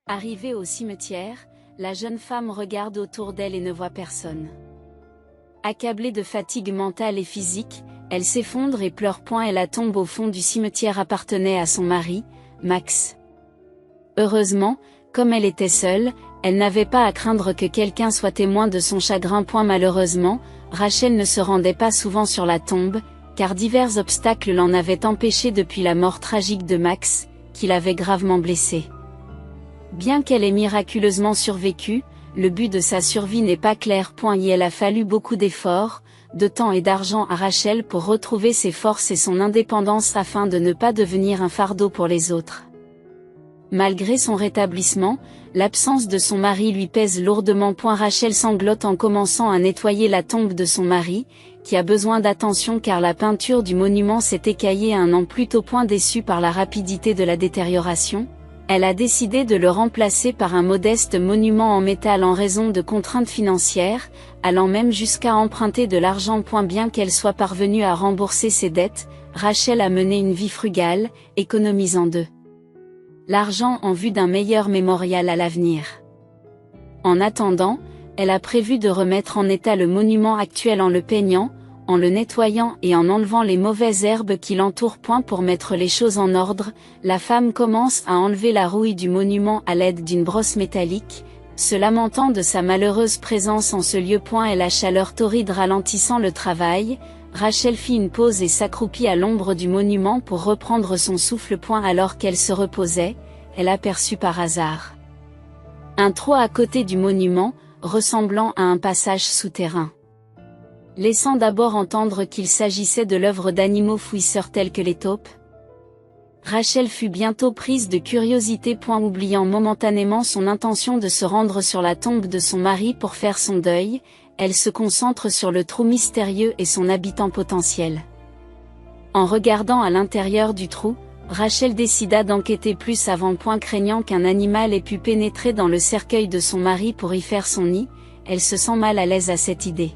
Arrivée au cimetière, la jeune femme regarde autour d'elle et ne voit personne. Accablée de fatigue mentale et physique, elle s'effondre et pleure. Et la tombe au fond du cimetière appartenait à son mari, Max. Heureusement, comme elle était seule, elle n'avait pas à craindre que quelqu'un soit témoin de son chagrin. Malheureusement, Rachel ne se rendait pas souvent sur la tombe, car divers obstacles l'en avaient empêchée depuis la mort tragique de Max, qui l'avait gravement blessée. Bien qu'elle ait miraculeusement survécu, le but de sa survie n'est pas clair. Il a fallu beaucoup d'efforts, de temps et d'argent à Rachel pour retrouver ses forces et son indépendance afin de ne pas devenir un fardeau pour les autres. Malgré son rétablissement, l'absence de son mari lui pèse lourdement. Rachel sanglote en commençant à nettoyer la tombe de son mari, qui a besoin d'attention car la peinture du monument s'est écaillée un an plus tôt. Déçue par la rapidité de la détérioration, elle a décidé de le remplacer par un modeste monument en métal en raison de contraintes financières, allant même jusqu'à emprunter de l'argent. Bien qu'elle soit parvenue à rembourser ses dettes, Rachel a mené une vie frugale, économisant de l'argent en vue d'un meilleur mémorial à l'avenir. En attendant, elle a prévu de remettre en état le monument actuel en le peignant, en le nettoyant et en enlevant les mauvaises herbes qui l'entourent. Pour mettre les choses en ordre, la femme commence à enlever la rouille du monument à l'aide d'une brosse métallique, se lamentant de sa malheureuse présence en ce lieu. Et la chaleur torride ralentissant le travail, Rachel fit une pause et s'accroupit à l'ombre du monument pour reprendre son souffle. Alors qu'elle se reposait, elle aperçut par hasard un trou à côté du monument, ressemblant à un passage souterrain. Laissant d'abord entendre qu'il s'agissait de l'œuvre d'animaux fouisseurs tels que les taupes, Rachel fut bientôt prise de curiosité. Oubliant momentanément son intention de se rendre sur la tombe de son mari pour faire son deuil, elle se concentre sur le trou mystérieux et son habitant potentiel. En regardant à l'intérieur du trou, Rachel décida d'enquêter plus avant. Craignant qu'un animal ait pu pénétrer dans le cercueil de son mari pour y faire son nid, elle se sent mal à l'aise à cette idée.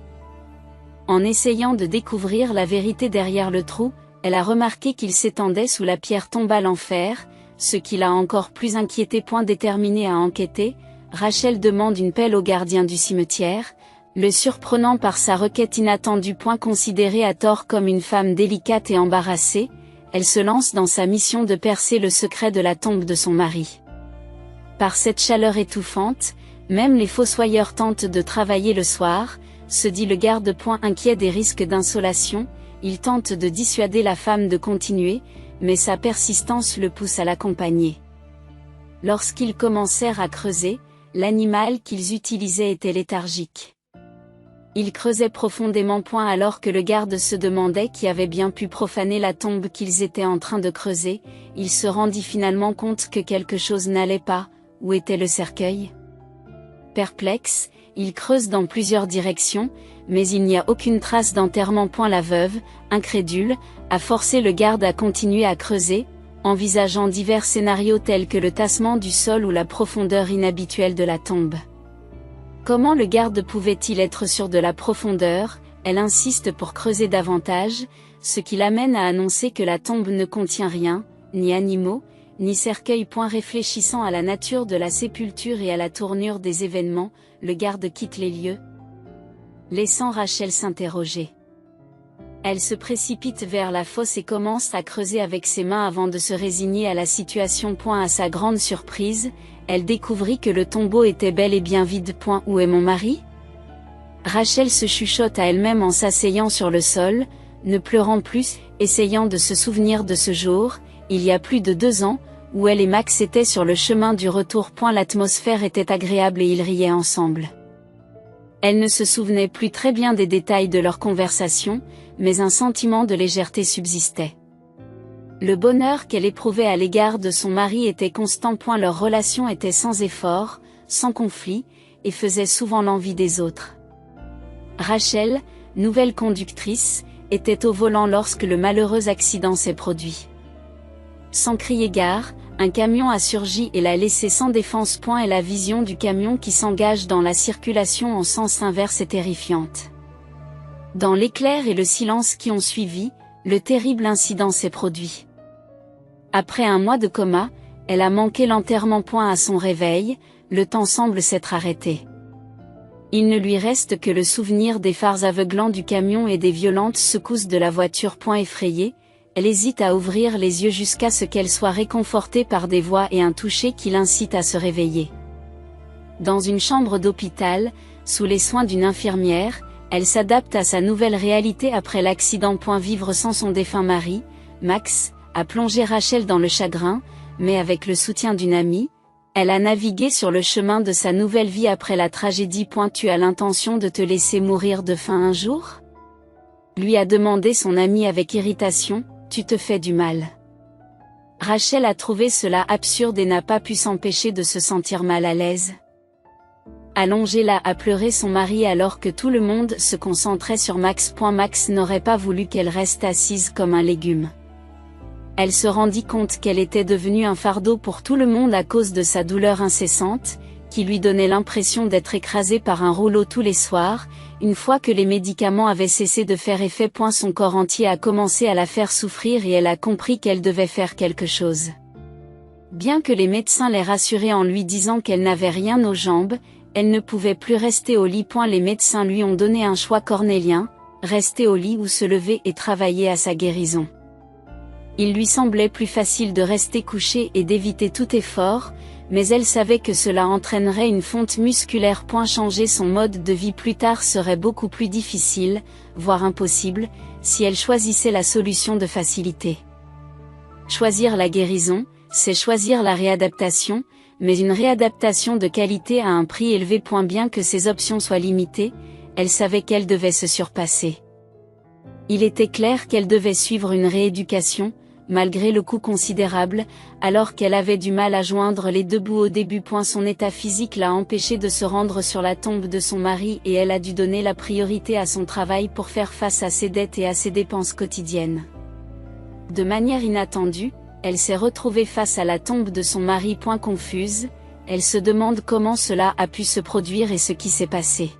En essayant de découvrir la vérité derrière le trou, elle a remarqué qu'il s'étendait sous la pierre tombale en fer, ce qui l'a encore plus inquiétée. Déterminée à enquêter, Rachel demande une pelle au gardien du cimetière, le surprenant par sa requête inattendue. Considérée à tort comme une femme délicate et embarrassée, elle se lance dans sa mission de percer le secret de la tombe de son mari. Par cette chaleur étouffante, même les fossoyeurs tentent de travailler le soir, se dit le garde. Inquiet des risques d'insolation, il tente de dissuader la femme de continuer, mais sa persistance le pousse à l'accompagner. Lorsqu'ils commencèrent à creuser, l'animal qu'ils utilisaient était léthargique. Ils creusaient profondément. Alors que le garde se demandait qui avait bien pu profaner la tombe qu'ils étaient en train de creuser, il se rendit finalement compte que quelque chose n'allait pas. Où était le cercueil? Perplexe, il creuse dans plusieurs directions, mais il n'y a aucune trace d'enterrement. La veuve, incrédule, a forcé le garde à continuer à creuser, envisageant divers scénarios tels que le tassement du sol ou la profondeur inhabituelle de la tombe. Comment le garde pouvait-il être sûr de la profondeur? Elle insiste pour creuser davantage, ce qui l'amène à annoncer que la tombe ne contient rien, ni animaux, ni cercueil. Réfléchissant à la nature de la sépulture et à la tournure des événements, le garde quitte les lieux, laissant Rachel s'interroger. Elle se précipite vers la fosse et commence à creuser avec ses mains avant de se résigner à la situation. À sa grande surprise, elle découvrit que le tombeau était bel et bien vide. Où est mon mari? Rachel se chuchote à elle-même en s'asseyant sur le sol, ne pleurant plus, essayant de se souvenir de ce jour, il y a plus de 2 ans, où elle et Max étaient sur le chemin du retour. L'atmosphère était agréable et ils riaient ensemble. Elle ne se souvenait plus très bien des détails de leur conversation, mais un sentiment de légèreté subsistait. Le bonheur qu'elle éprouvait à l'égard de son mari était constant. Leur relation était sans effort, sans conflit, et faisait souvent l'envie des autres. Rachel, nouvelle conductrice, était au volant lorsque le malheureux accident s'est produit. Sans crier gare, un camion a surgi et l'a laissé sans défense. Et la vision du camion qui s'engage dans la circulation en sens inverse est terrifiante. Dans l'éclair et le silence qui ont suivi, le terrible incident s'est produit. Après un mois de coma, Elle a manqué l'enterrement. À son réveil, le temps semble s'être arrêté. Il ne lui reste que le souvenir des phares aveuglants du camion et des violentes secousses de la voiture. Effrayée, elle hésite à ouvrir les yeux jusqu'à ce qu'elle soit réconfortée par des voix et un toucher qui l'incitent à se réveiller. Dans une chambre d'hôpital, sous les soins d'une infirmière, elle s'adapte à sa nouvelle réalité après l'accident. Vivre sans son défunt mari, Max, a plongé Rachel dans le chagrin, mais avec le soutien d'une amie, elle a navigué sur le chemin de sa nouvelle vie après la tragédie. Tu as l'intention de te laisser mourir de faim un jour ? Lui a demandé son amie avec irritation, tu te fais du mal. Rachel a trouvé cela absurde et n'a pas pu s'empêcher de se sentir mal à l'aise. Allongée là à pleurer son mari alors que tout le monde se concentrait sur Max. Max n'aurait pas voulu qu'elle reste assise comme un légume. Elle se rendit compte qu'elle était devenue un fardeau pour tout le monde à cause de sa douleur incessante, qui lui donnait l'impression d'être écrasée par un rouleau tous les soirs. Une fois que les médicaments avaient cessé de faire effet, son corps entier a commencé à la faire souffrir et elle a compris qu'elle devait faire quelque chose. Bien que les médecins l'aient rassurée en lui disant qu'elle n'avait rien aux jambes, elle ne pouvait plus rester au lit. Les médecins lui ont donné un choix cornélien, rester au lit ou se lever et travailler à sa guérison. Il lui semblait plus facile de rester couchée et d'éviter tout effort, mais elle savait que cela entraînerait une fonte musculaire. Changer son mode de vie plus tard serait beaucoup plus difficile, voire impossible, si elle choisissait la solution de facilité. Choisir la guérison, c'est choisir la réadaptation, mais une réadaptation de qualité à un prix élevé. Bien que ses options soient limitées, elle savait qu'elle devait se surpasser. Il était clair qu'elle devait suivre une rééducation, malgré le coût considérable, alors qu'elle avait du mal à joindre les deux bouts au début. Son état physique l'a empêchée de se rendre sur la tombe de son mari et elle a dû donner la priorité à son travail pour faire face à ses dettes et à ses dépenses quotidiennes. De manière inattendue, elle s'est retrouvée face à la tombe de son mari. Confuse, elle se demande comment cela a pu se produire et ce qui s'est passé.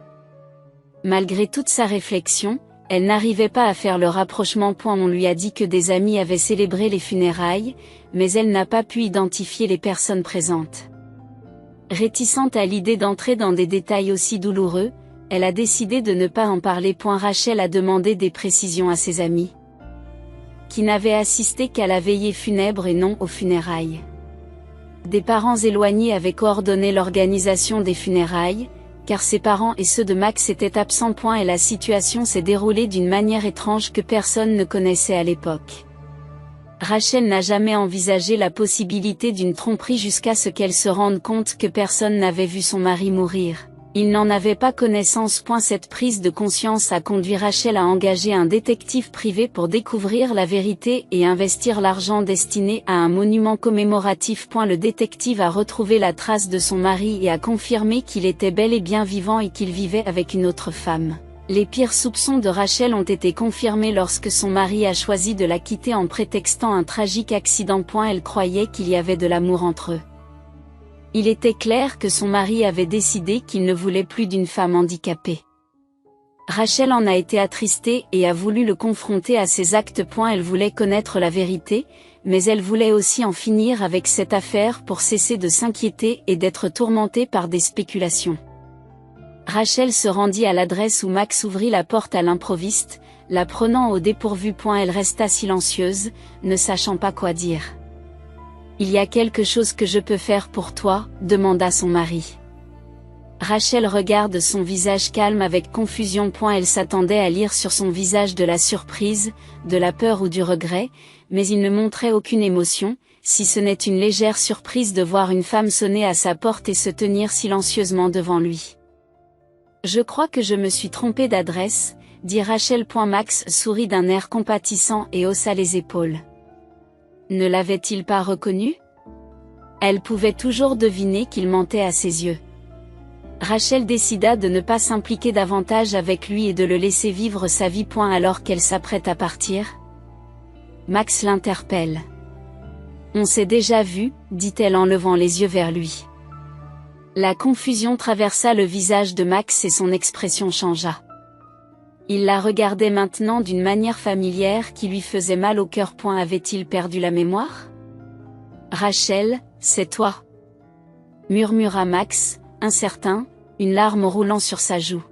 Malgré toute sa réflexion, elle n'arrivait pas à faire le rapprochement. On lui a dit que des amis avaient célébré les funérailles, mais elle n'a pas pu identifier les personnes présentes. Réticente à l'idée d'entrer dans des détails aussi douloureux, elle a décidé de ne pas en parler. Rachel a demandé des précisions à ses amis, qui n'avaient assisté qu'à la veillée funèbre et non aux funérailles. Des parents éloignés avaient coordonné l'organisation des funérailles, car ses parents et ceux de Max étaient absents. Et la situation s'est déroulée d'une manière étrange que personne ne connaissait à l'époque. Rachel n'a jamais envisagé la possibilité d'une tromperie jusqu'à ce qu'elle se rende compte que personne n'avait vu son mari mourir. Il n'en avait pas connaissance. Cette prise de conscience a conduit Rachel à engager un détective privé pour découvrir la vérité et investir l'argent destiné à un monument commémoratif. Le détective a retrouvé la trace de son mari et a confirmé qu'il était bel et bien vivant et qu'il vivait avec une autre femme. Les pires soupçons de Rachel ont été confirmés lorsque son mari a choisi de la quitter en prétextant un tragique accident. Elle croyait qu'il y avait de l'amour entre eux. Il était clair que son mari avait décidé qu'il ne voulait plus d'une femme handicapée. Rachel en a été attristée et a voulu le confronter à ses actes. Elle voulait connaître la vérité, mais elle voulait aussi en finir avec cette affaire pour cesser de s'inquiéter et d'être tourmentée par des spéculations. Rachel se rendit à l'adresse où Max ouvrit la porte à l'improviste, la prenant au dépourvu. Elle resta silencieuse, ne sachant pas quoi dire. « Il y a quelque chose que je peux faire pour toi ?» demanda son mari. Rachel regarde son visage calme avec confusion. Elle s'attendait à lire sur son visage de la surprise, de la peur ou du regret, mais il ne montrait aucune émotion, si ce n'est une légère surprise de voir une femme sonner à sa porte et se tenir silencieusement devant lui. « Je crois que je me suis trompée d'adresse, » dit Rachel. Max sourit d'un air compatissant et haussa les épaules. Ne l'avait-il pas reconnu ? Elle pouvait toujours deviner qu'il mentait à ses yeux. Rachel décida de ne pas s'impliquer davantage avec lui et de le laisser vivre sa vie. Alors qu'elle s'apprête à partir, Max l'interpelle. « On s'est déjà vu, dit-elle en levant les yeux vers lui. La confusion traversa le visage de Max et son expression changea. Il la regardait maintenant d'une manière familière qui lui faisait mal au cœur. Avait-il perdu la mémoire ? Rachel, C'est toi, murmura Max, incertain, une larme roulant sur sa joue.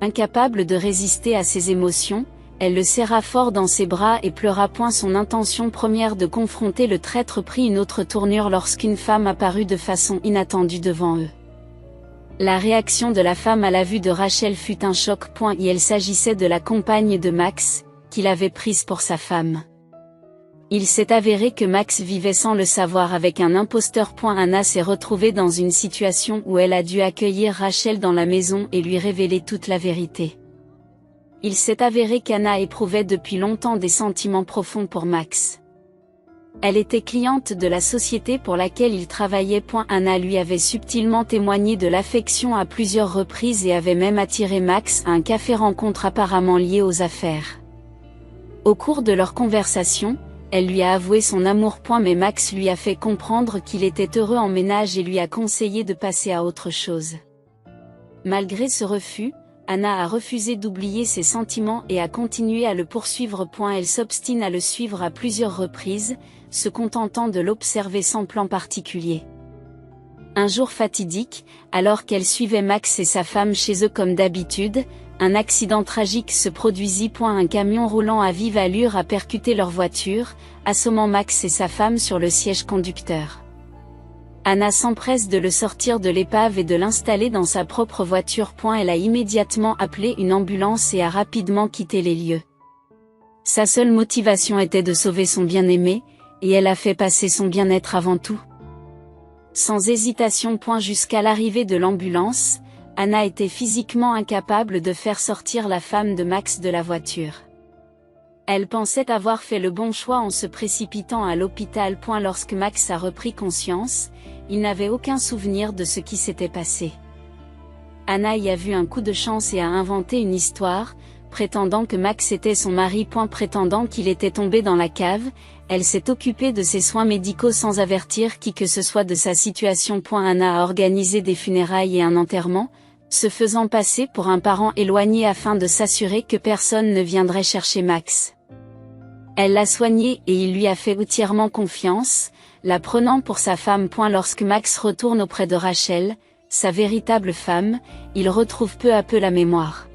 Incapable de résister à ses émotions, elle le serra fort dans ses bras et pleura. Son intention première de confronter le traître prit une autre tournure lorsqu'une femme apparut de façon inattendue devant eux. La réaction de la femme à la vue de Rachel fut un choc. Et il s'agissait de la compagne de Max, qu'il avait prise pour sa femme. Il s'est avéré que Max vivait sans le savoir avec un imposteur. Anna s'est retrouvée dans une situation où elle a dû accueillir Rachel dans la maison et lui révéler toute la vérité. Il s'est avéré qu'Anna éprouvait depuis longtemps des sentiments profonds pour Max. Elle était cliente de la société pour laquelle il travaillait. Anna lui avait subtilement témoigné de l'affection à plusieurs reprises et avait même attiré Max à un café-rencontre apparemment lié aux affaires. Au cours de leur conversation, elle lui a avoué son amour. Mais Max lui a fait comprendre qu'il était heureux en ménage et lui a conseillé de passer à autre chose. Malgré ce refus, Anna a refusé d'oublier ses sentiments et a continué à le poursuivre. Elle s'obstine à le suivre à plusieurs reprises, se contentant de l'observer sans plan particulier. Un jour fatidique, alors qu'elle suivait Max et sa femme chez eux comme d'habitude, un accident tragique se produisit. Un camion roulant à vive allure a percuté leur voiture, assommant Max et sa femme sur le siège conducteur. Anna s'empresse de le sortir de l'épave et de l'installer dans sa propre voiture. Elle a immédiatement appelé une ambulance et a rapidement quitté les lieux. Sa seule motivation était de sauver son bien-aimé, et elle a fait passer son bien-être avant tout. Sans hésitation. Jusqu'à l'arrivée de l'ambulance, Anna était physiquement incapable de faire sortir la femme de Max de la voiture. Elle pensait avoir fait le bon choix en se précipitant à l'hôpital. Lorsque Max a repris conscience, il n'avait aucun souvenir de ce qui s'était passé. Anna y a vu un coup de chance et a inventé une histoire, prétendant que Max était son mari. Prétendant qu'il était tombé dans la cave, elle s'est occupée de ses soins médicaux sans avertir qui que ce soit de sa situation. Anna a organisé des funérailles et un enterrement, se faisant passer pour un parent éloigné afin de s'assurer que personne ne viendrait chercher Max. Elle l'a soigné et il lui a fait entièrement confiance, la prenant pour sa femme. Lorsque Max retourne auprès de Rachel, sa véritable femme, il retrouve peu à peu la mémoire.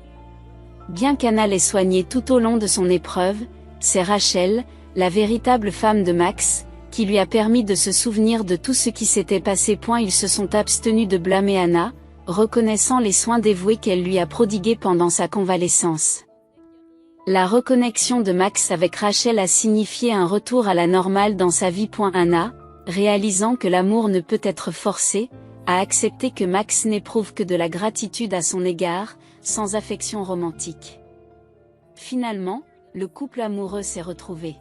Bien qu'Anna l'ait soigné tout au long de son épreuve, c'est Rachel, la véritable femme de Max, qui lui a permis de se souvenir de tout ce qui s'était passé. Ils se sont abstenus de blâmer Anna, reconnaissant les soins dévoués qu'elle lui a prodigués pendant sa convalescence. La reconnexion de Max avec Rachel a signifié un retour à la normale dans sa vie. Anna, réalisant que l'amour ne peut être forcé, a accepté que Max n'éprouve que de la gratitude à son égard, sans affection romantique. Finalement, le couple amoureux s'est retrouvé.